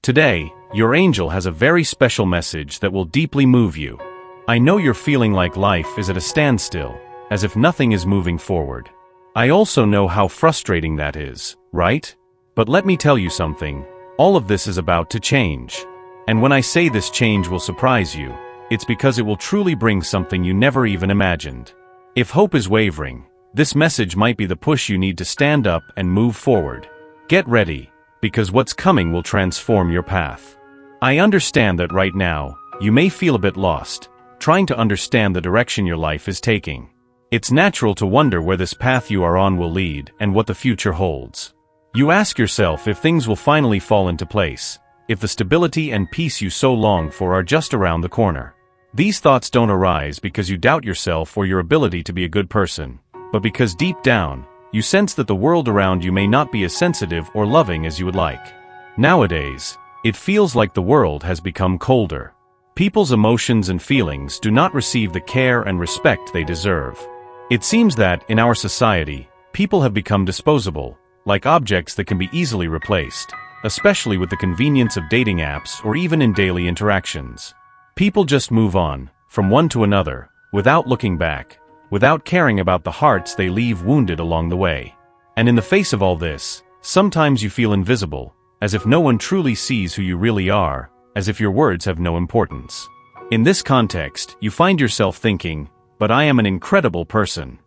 Today, your angel has a very special message that will deeply move you. I know you're feeling like life is at a standstill, as if nothing is moving forward. I also know how frustrating that is, right? But let me tell you something, all of this is about to change. And when I say this change will surprise you, it's because it will truly bring something you never even imagined. If hope is wavering, this message might be the push you need to stand up and move forward. Get ready, because what's coming will transform your path. I understand that right now, you may feel a bit lost, trying to understand the direction your life is taking. It's natural to wonder where this path you are on will lead and what the future holds. You ask yourself if things will finally fall into place, if the stability and peace you so long for are just around the corner. These thoughts don't arise because you doubt yourself or your ability to be a good person, but because deep down, you sense that the world around you may not be as sensitive or loving as you would like. Nowadays, it feels like the world has become colder. People's emotions and feelings do not receive the care and respect they deserve. It seems that, in our society, people have become disposable, like objects that can be easily replaced, especially with the convenience of dating apps or even in daily interactions. People just move on, from one to another, without looking back, without caring about the hearts they leave wounded along the way. And in the face of all this, sometimes you feel invisible, as if no one truly sees who you really are, as if your words have no importance. In this context, you find yourself thinking, "But I am an incredible person."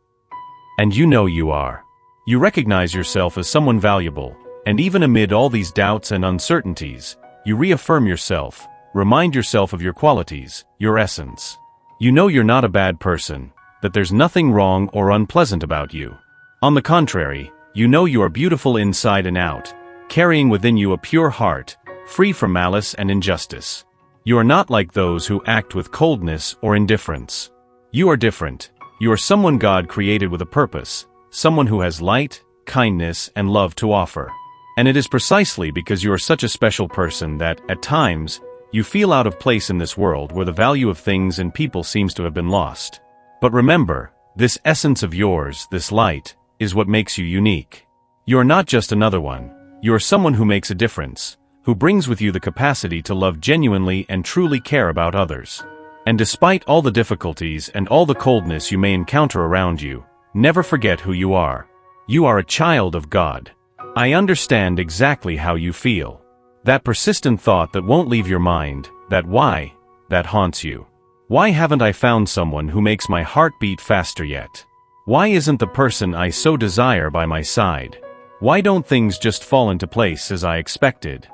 And you know you are. You recognize yourself as someone valuable, and even amid all these doubts and uncertainties, you reaffirm yourself, remind yourself of your qualities, your essence. You know you're not a bad person, that there's nothing wrong or unpleasant about you. On the contrary, you know you are beautiful inside and out, carrying within you a pure heart, free from malice and injustice. You are not like those who act with coldness or indifference. You are different. You are someone God created with a purpose, someone who has light, kindness, and love to offer. And it is precisely because you are such a special person that, at times, you feel out of place in this world where the value of things and people seems to have been lost. But remember, this essence of yours, this light, is what makes you unique. You are not just another one. You are someone who makes a difference, who brings with you the capacity to love genuinely and truly care about others. And despite all the difficulties and all the coldness you may encounter around you, never forget who you are. You are a child of God. I understand exactly how you feel. That persistent thought that won't leave your mind, that why, that haunts you. Why haven't I found someone who makes my heart beat faster yet? Why isn't the person I so desire by my side? Why don't things just fall into place as I expected?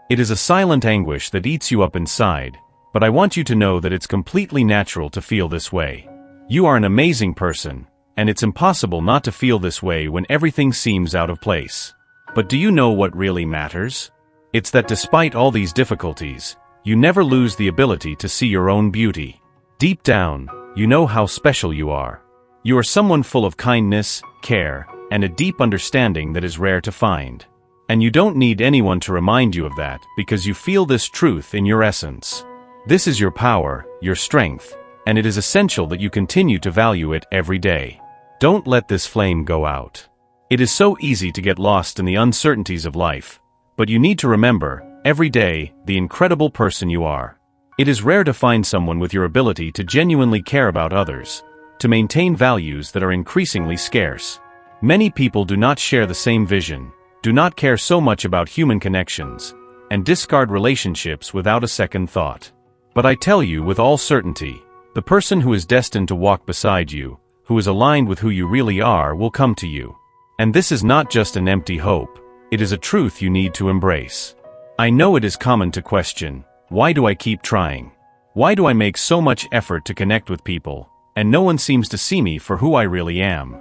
It is a silent anguish that eats you up inside, but I want you to know that it's completely natural to feel this way. You are an amazing person, and it's impossible not to feel this way when everything seems out of place. But do you know what really matters? It's that despite all these difficulties, you never lose the ability to see your own beauty. Deep down, you know how special you are. You are someone full of kindness, care, and a deep understanding that is rare to find. And you don't need anyone to remind you of that because you feel this truth in your essence. This is your power, your strength, and it is essential that you continue to value it every day. Don't let this flame go out. It is so easy to get lost in the uncertainties of life, but you need to remember, every day, the incredible person you are. It is rare to find someone with your ability to genuinely care about others, to maintain values that are increasingly scarce. Many people do not share the same vision, do not care so much about human connections, and discard relationships without a second thought. But I tell you with all certainty, the person who is destined to walk beside you, who is aligned with who you really are, will come to you. And this is not just an empty hope, it is a truth you need to embrace. I know it is common to question, why do I keep trying? Why do I make so much effort to connect with people, and no one seems to see me for who I really am?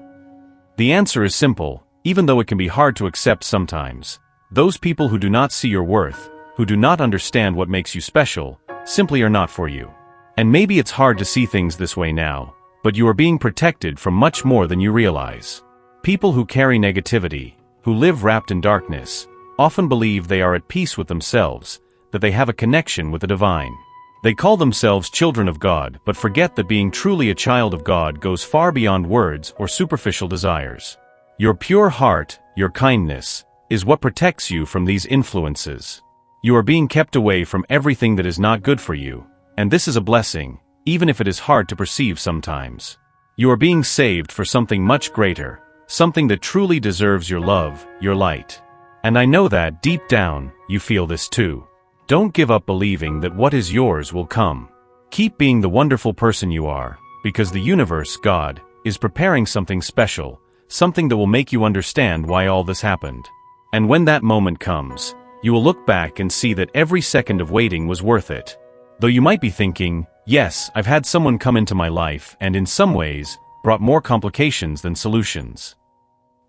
The answer is simple, even though it can be hard to accept sometimes. Those people who do not see your worth, who do not understand what makes you special, simply are not for you. And maybe it's hard to see things this way now, but you are being protected from much more than you realize. People who carry negativity, who live wrapped in darkness, often believe they are at peace with themselves, that they have a connection with the divine. They call themselves children of God, but forget that being truly a child of God goes far beyond words or superficial desires. Your pure heart, your kindness, is what protects you from these influences. You are being kept away from everything that is not good for you, and this is a blessing, even if it is hard to perceive sometimes. You are being saved for something much greater, something that truly deserves your love, your light. And I know that, deep down, you feel this too. Don't give up believing that what is yours will come. Keep being the wonderful person you are, because the universe, God, is preparing something special, something that will make you understand why all this happened. And when that moment comes, you will look back and see that every second of waiting was worth it. Though you might be thinking, yes, I've had someone come into my life and in some ways, brought more complications than solutions.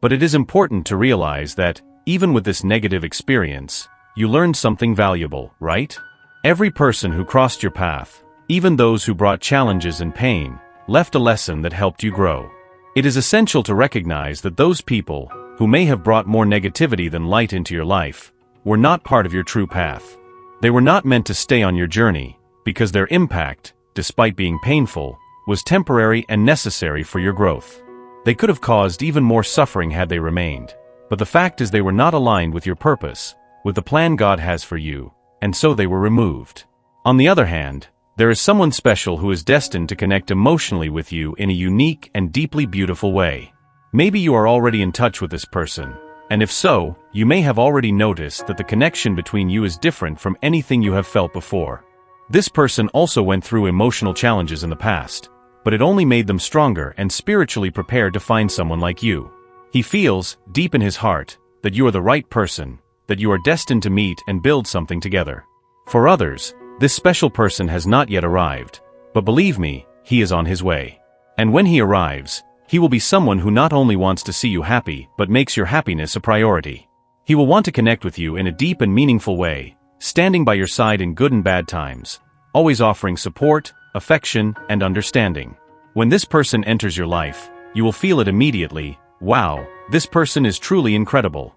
But it is important to realize that, even with this negative experience, you learned something valuable, right? Every person who crossed your path, even those who brought challenges and pain, left a lesson that helped you grow. It is essential to recognize that those people, who may have brought more negativity than light into your life, were not part of your true path. They were not meant to stay on your journey, because their impact, despite being painful, was temporary and necessary for your growth. They could have caused even more suffering had they remained, but the fact is they were not aligned with your purpose, with the plan God has for you, and so they were removed. On the other hand, there is someone special who is destined to connect emotionally with you in a unique and deeply beautiful way. Maybe you are already in touch with this person, and if so, you may have already noticed that the connection between you is different from anything you have felt before. This person also went through emotional challenges in the past, but it only made them stronger and spiritually prepared to find someone like you. He feels, deep in his heart, that you are the right person, that you are destined to meet and build something together. For others, this special person has not yet arrived, but believe me, he is on his way. And when he arrives, he will be someone who not only wants to see you happy, but makes your happiness a priority. He will want to connect with you in a deep and meaningful way, standing by your side in good and bad times, always offering support, affection, and understanding. When this person enters your life, you will feel it immediately. Wow, this person is truly incredible.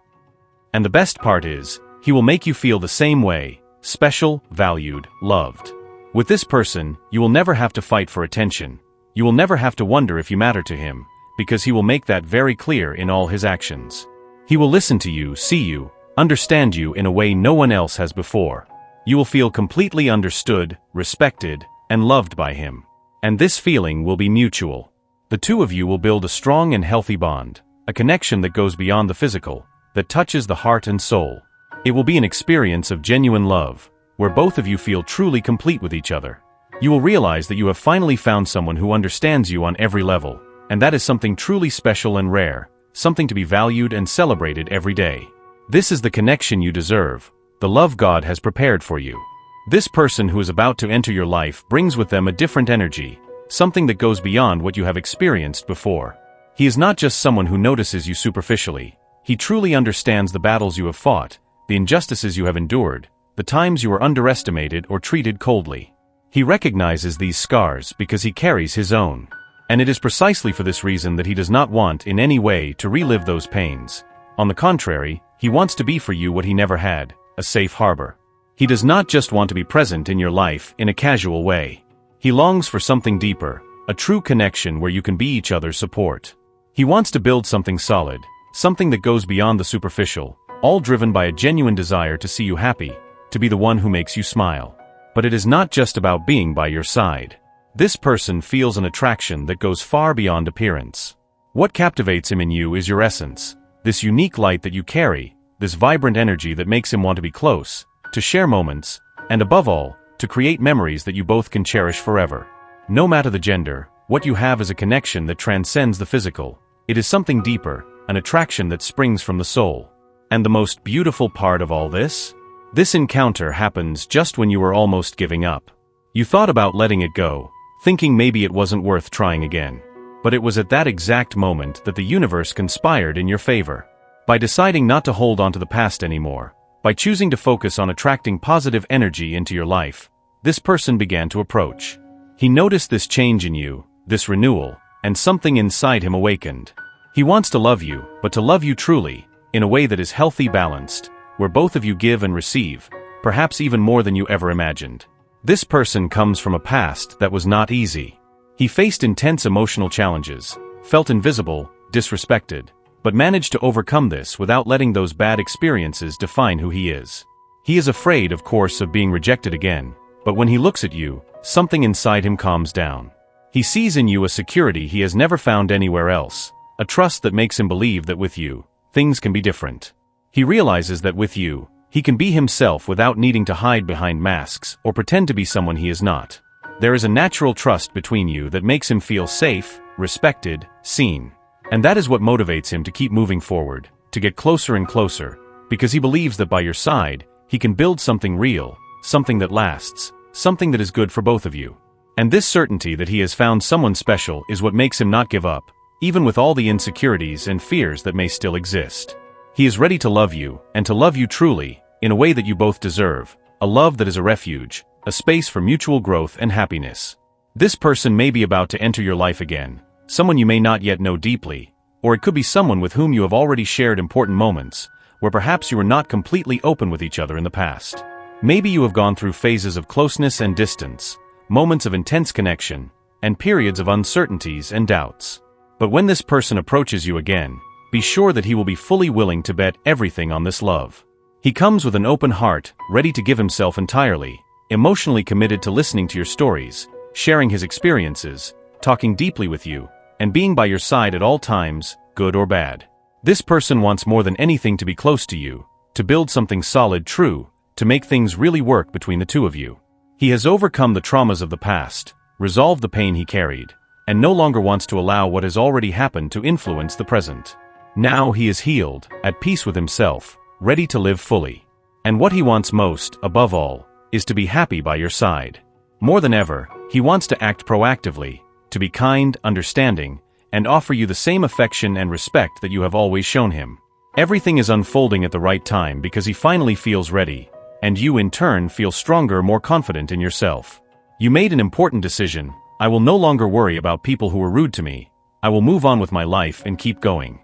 And the best part is, he will make you feel the same way, special, valued, loved. With this person, you will never have to fight for attention. You will never have to wonder if you matter to him, because he will make that very clear in all his actions. He will listen to you, see you, understand you in a way no one else has before. You will feel completely understood, respected, and loved by him. And this feeling will be mutual. The two of you will build a strong and healthy bond, a connection that goes beyond the physical, that touches the heart and soul. It will be an experience of genuine love, where both of you feel truly complete with each other. You will realize that you have finally found someone who understands you on every level, and that is something truly special and rare, something to be valued and celebrated every day. This is the connection you deserve, the love God has prepared for you. This person who is about to enter your life brings with them a different energy, something that goes beyond what you have experienced before. He is not just someone who notices you superficially. He truly understands the battles you have fought, the injustices you have endured, the times you were underestimated or treated coldly. He recognizes these scars because he carries his own. And it is precisely for this reason that he does not want in any way to relive those pains. On the contrary, he wants to be for you what he never had, a safe harbor. He does not just want to be present in your life in a casual way. He longs for something deeper, a true connection where you can be each other's support. He wants to build something solid, something that goes beyond the superficial, all driven by a genuine desire to see you happy, to be the one who makes you smile. But it is not just about being by your side. This person feels an attraction that goes far beyond appearance. What captivates him in you is your essence, this unique light that you carry, this vibrant energy that makes him want to be close, to share moments, and above all, to create memories that you both can cherish forever. No matter the gender, what you have is a connection that transcends the physical. It is something deeper, an attraction that springs from the soul. And the most beautiful part of all this? This encounter happens just when you were almost giving up. You thought about letting it go, thinking maybe it wasn't worth trying again. But it was at that exact moment that the universe conspired in your favor. By deciding not to hold on to the past anymore, by choosing to focus on attracting positive energy into your life, this person began to approach. He noticed this change in you, this renewal, and something inside him awakened. He wants to love you, but to love you truly, in a way that is healthy, balanced, where both of you give and receive, perhaps even more than you ever imagined. This person comes from a past that was not easy. He faced intense emotional challenges, felt invisible, disrespected, but managed to overcome this without letting those bad experiences define who he is. He is afraid, of course, of being rejected again, but when he looks at you, something inside him calms down. He sees in you a security he has never found anywhere else, a trust that makes him believe that with you, things can be different. He realizes that with you, he can be himself without needing to hide behind masks or pretend to be someone he is not. There is a natural trust between you that makes him feel safe, respected, seen. And that is what motivates him to keep moving forward, to get closer and closer, because he believes that by your side, he can build something real, something that lasts, something that is good for both of you. And this certainty that he has found someone special is what makes him not give up, even with all the insecurities and fears that may still exist. He is ready to love you, and to love you truly, in a way that you both deserve, a love that is a refuge, a space for mutual growth and happiness. This person may be about to enter your life again, someone you may not yet know deeply, or it could be someone with whom you have already shared important moments, where perhaps you were not completely open with each other in the past. Maybe you have gone through phases of closeness and distance, moments of intense connection, and periods of uncertainties and doubts. But when this person approaches you again, be sure that he will be fully willing to bet everything on this love. He comes with an open heart, ready to give himself entirely, emotionally committed to listening to your stories, sharing his experiences, talking deeply with you, and being by your side at all times, good or bad. This person wants more than anything to be close to you, to build something solid, true, to make things really work between the two of you. He has overcome the traumas of the past, resolved the pain he carried, and no longer wants to allow what has already happened to influence the present. Now he is healed, at peace with himself, ready to live fully. And what he wants most, above all, is to be happy by your side. More than ever, he wants to act proactively, to be kind, understanding, and offer you the same affection and respect that you have always shown him. Everything is unfolding at the right time because he finally feels ready, and you in turn feel stronger, more confident in yourself. You made an important decision. I will no longer worry about people who were rude to me. I will move on with my life and keep going.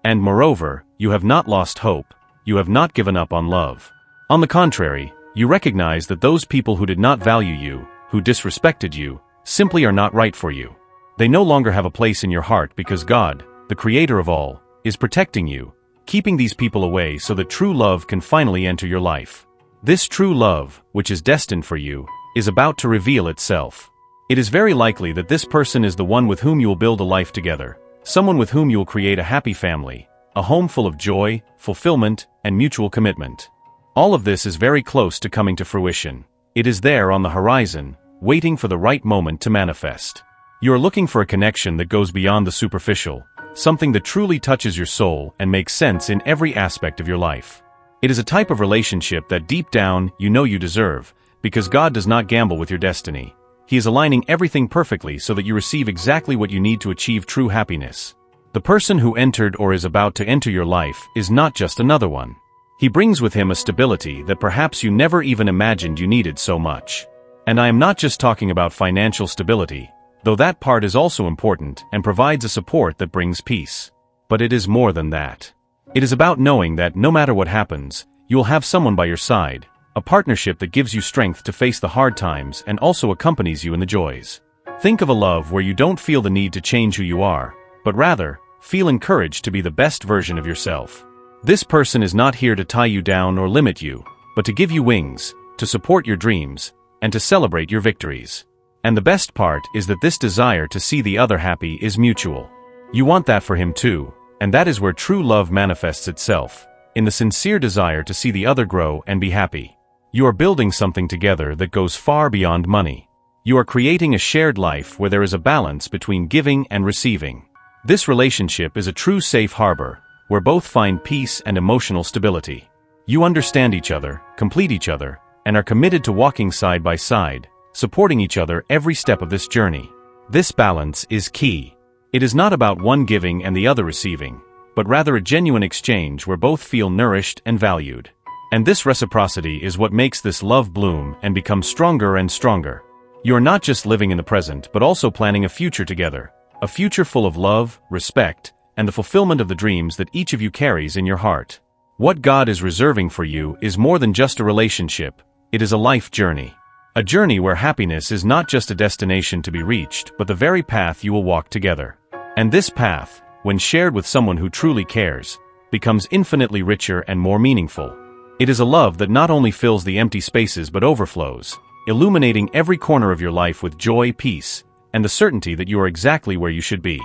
And moreover, you have not lost hope. You have not given up on love. On the contrary, you recognize that those people who did not value you, who disrespected you, simply are not right for you. They no longer have a place in your heart because God, the creator of all, is protecting you, keeping these people away so that true love can finally enter your life. This true love, which is destined for you, is about to reveal itself. It is very likely that this person is the one with whom you will build a life together, someone with whom you will create a happy family, a home full of joy, fulfillment, and mutual commitment. All of this is very close to coming to fruition. It is there on the horizon, waiting for the right moment to manifest. You are looking for a connection that goes beyond the superficial, something that truly touches your soul and makes sense in every aspect of your life. It is a type of relationship that deep down you know you deserve, because God does not gamble with your destiny. He is aligning everything perfectly so that you receive exactly what you need to achieve true happiness. The person who entered or is about to enter your life is not just another one. He brings with him a stability that perhaps you never even imagined you needed so much. And I am not just talking about financial stability, though that part is also important and provides a support that brings peace. But it is more than that. It is about knowing that no matter what happens, you will have someone by your side, a partnership that gives you strength to face the hard times and also accompanies you in the joys. Think of a love where you don't feel the need to change who you are, but rather, feel encouraged to be the best version of yourself. This person is not here to tie you down or limit you, but to give you wings, to support your dreams, and to celebrate your victories. And the best part is that this desire to see the other happy is mutual. You want that for him too, and that is where true love manifests itself, in the sincere desire to see the other grow and be happy. You are building something together that goes far beyond money. You are creating a shared life where there is a balance between giving and receiving. This relationship is a true safe harbor, where both find peace and emotional stability. You understand each other, complete each other, and are committed to walking side by side, supporting each other every step of this journey. This balance is key. It is not about one giving and the other receiving, but rather a genuine exchange where both feel nourished and valued. And this reciprocity is what makes this love bloom and become stronger and stronger. You are not just living in the present but also planning a future together, a future full of love, respect, and the fulfillment of the dreams that each of you carries in your heart. What God is reserving for you is more than just a relationship, it is a life journey. A journey where happiness is not just a destination to be reached, but the very path you will walk together. And this path, when shared with someone who truly cares, becomes infinitely richer and more meaningful. It is a love that not only fills the empty spaces but overflows, illuminating every corner of your life with joy, peace, and the certainty that you are exactly where you should be.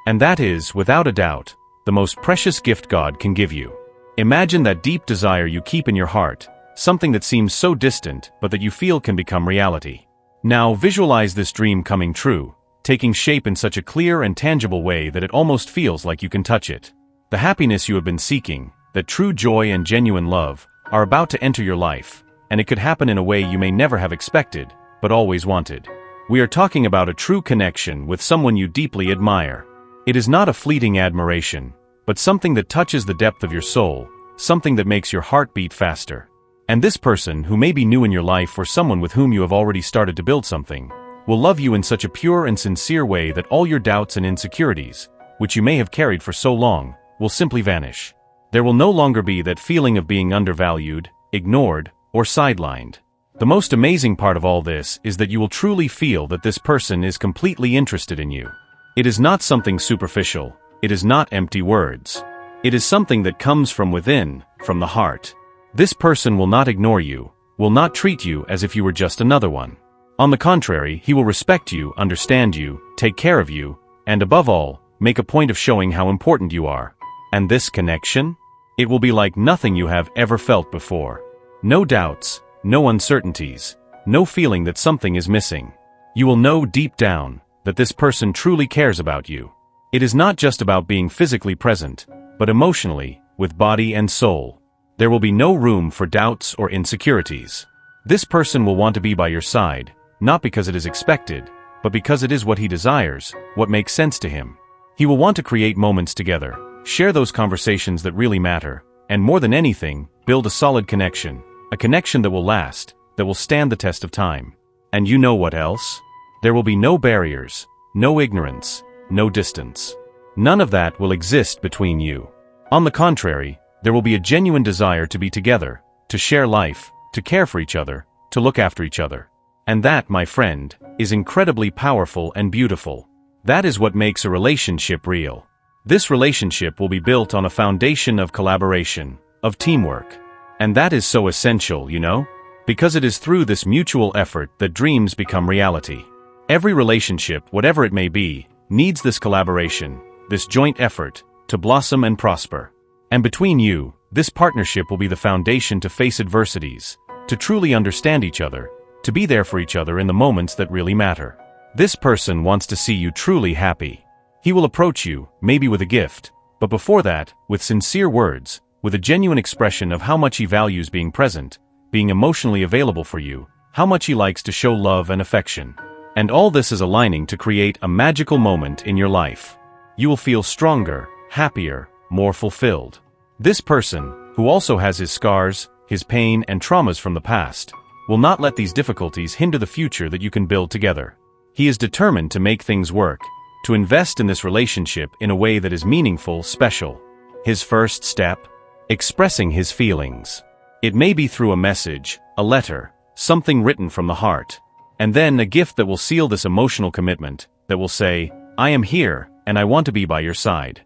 And that is, without a doubt, the most precious gift God can give you. Imagine that deep desire you keep in your heart, something that seems so distant but that you feel can become reality. Now visualize this dream coming true, taking shape in such a clear and tangible way that it almost feels like you can touch it. The happiness you have been seeking, that true joy and genuine love, are about to enter your life, and it could happen in a way you may never have expected, but always wanted. We are talking about a true connection with someone you deeply admire. It is not a fleeting admiration, but something that touches the depth of your soul, something that makes your heart beat faster. And this person, who may be new in your life or someone with whom you have already started to build something, will love you in such a pure and sincere way that all your doubts and insecurities, which you may have carried for so long, will simply vanish. There will no longer be that feeling of being undervalued, ignored, or sidelined. The most amazing part of all this is that you will truly feel that this person is completely interested in you. It is not something superficial, it is not empty words. It is something that comes from within, from the heart. This person will not ignore you, will not treat you as if you were just another one. On the contrary, he will respect you, understand you, take care of you, and above all, make a point of showing how important you are. And this connection? It will be like nothing you have ever felt before. No doubts, no uncertainties, no feeling that something is missing. You will know deep down that this person truly cares about you. It is not just about being physically present, but emotionally, with body and soul. There will be no room for doubts or insecurities. This person will want to be by your side, not because it is expected, but because it is what he desires, what makes sense to him. He will want to create moments together, share those conversations that really matter, and more than anything, build a solid connection, a connection that will last, that will stand the test of time. And you know what else? There will be no barriers, no ignorance, no distance. None of that will exist between you. On the contrary, there will be a genuine desire to be together, to share life, to care for each other, to look after each other. And that, my friend, is incredibly powerful and beautiful. That is what makes a relationship real. This relationship will be built on a foundation of collaboration, of teamwork. And that is so essential, you know? Because it is through this mutual effort that dreams become reality. Every relationship, whatever it may be, needs this collaboration, this joint effort, to blossom and prosper. And between you, this partnership will be the foundation to face adversities, to truly understand each other, to be there for each other in the moments that really matter. This person wants to see you truly happy. He will approach you, maybe with a gift, but before that, with sincere words, with a genuine expression of how much he values being present, being emotionally available for you, how much he likes to show love and affection. And all this is aligning to create a magical moment in your life. You will feel stronger, happier, more fulfilled. This person, who also has his scars, his pain and traumas from the past, will not let these difficulties hinder the future that you can build together. He is determined to make things work, to invest in this relationship in a way that is meaningful, special. His first step? Expressing his feelings. It may be through a message, a letter, something written from the heart. And then a gift that will seal this emotional commitment, that will say, I am here, and I want to be by your side.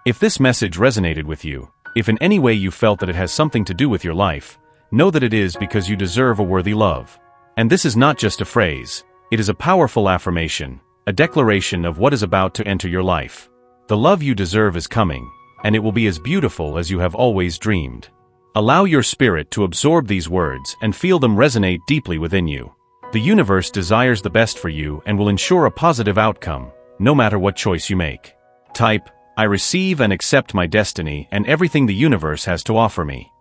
If this message resonated with you, if in any way you felt that it has something to do with your life, know that it is because you deserve a worthy love. And this is not just a phrase, it is a powerful affirmation, a declaration of what is about to enter your life. The love you deserve is coming, and it will be as beautiful as you have always dreamed. Allow your spirit to absorb these words and feel them resonate deeply within you. The universe desires the best for you and will ensure a positive outcome, no matter what choice you make. Type, I receive and accept my destiny and everything the universe has to offer me.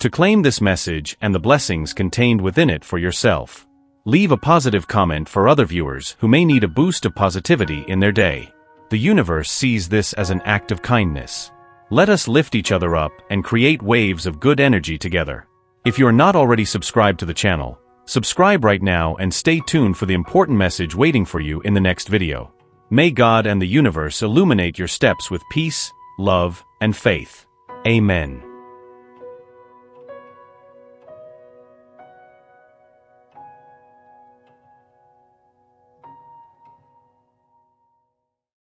To claim this message and the blessings contained within it for yourself. Leave a positive comment for other viewers who may need a boost of positivity in their day. The universe sees this as an act of kindness. Let us lift each other up and create waves of good energy together. If you are not already subscribed to the channel, subscribe right now and stay tuned for the important message waiting for you in the next video. May God and the universe illuminate your steps with peace, love, and faith. Amen.